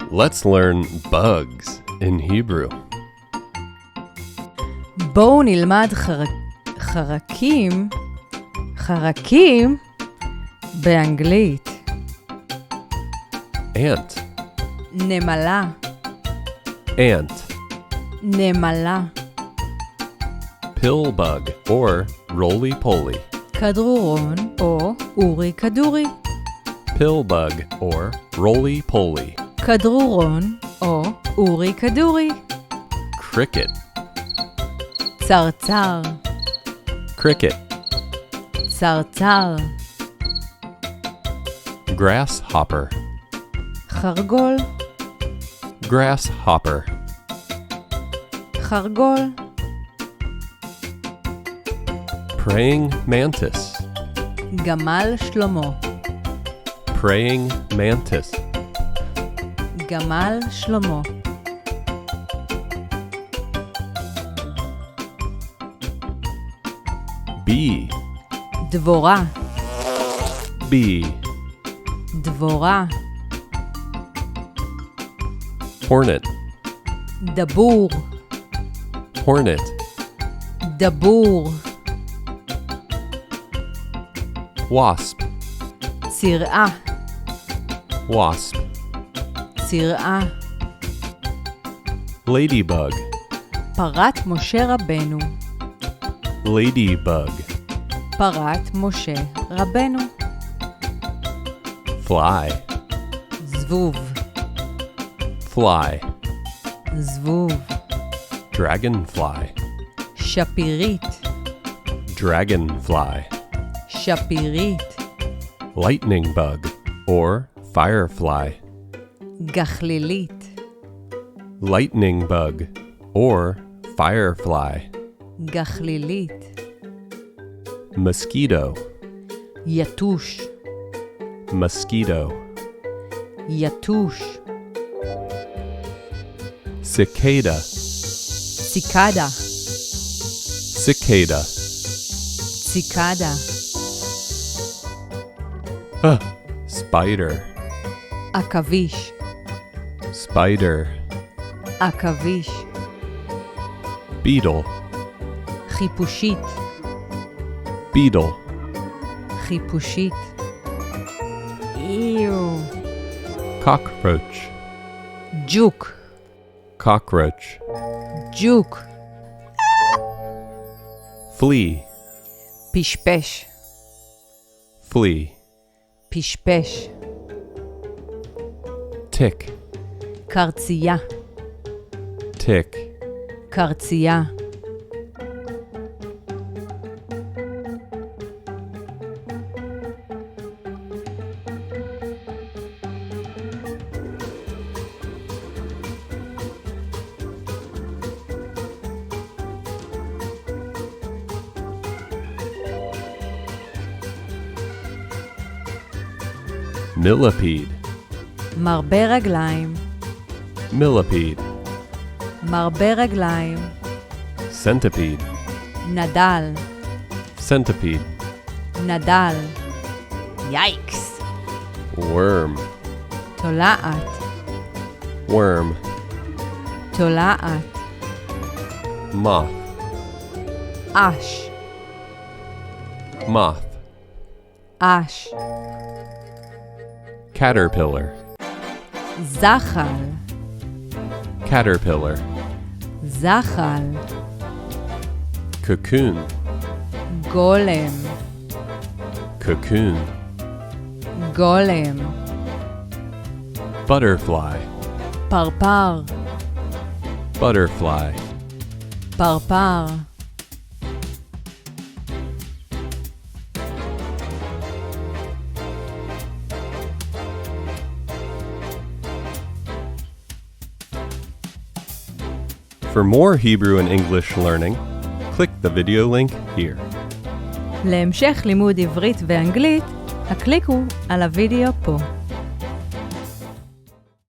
Let's learn bugs in Hebrew. בואו נלמד חרקים באנגלית. Ant, נמלה, ant. נמלה. Pill bug or roly-poly. כדרורון או אורי כדורי. Pill bug or roly-poly. כדרורון או אורי כדורי. Cricket, צרצר, cricket. צרצר. Grasshopper, חרגול, grasshopper. חרגול. Praying mantis, גמל שלמה, praying mantis. גמל שלמה. Bee, דבורה, bee. דבורה. Hornet, דבור, hornet. דבור. Wasp, צירעה, wasp. צירעה. Ladybug, פרת משה רבנו, ladybug. פרת משה רבנו. Fly, זבוב, fly. זבוב. Dragonfly, שפירית, dragonfly. שפירית. Lightning bug or firefly. גחלילית, Lightning bug or firefly. גחלילית. Mosquito, יתוש, mosquito. יתוש. Cicada, ציקדה, cicada. ציקדה. Spider, עכביש, spider. עכביש. Beetle, חיפושית, beetle. חיפושית. איו. Cockroach, ג'וק, cockroach. ג'וק. Flea, פשפש, flea. פשפש. Tick, קרצייה, tick. קרצייה. Millipede, מרבה רגליים, millipede. מרבה רגליים. Centipede, נדל, centipede. נדל. ייקס. Worm, תולעת, worm. תולעת. Moth, אש, moth. אש. Caterpillar, זחל, caterpillar. זחל. Cocoon, גולם, cocoon. גולם. Butterfly, פרפר, butterfly. פרפר. For more Hebrew and English learning, click the video link here. להמשך לימוד עברית ואנגלית, הקליקו על הוידאו פה.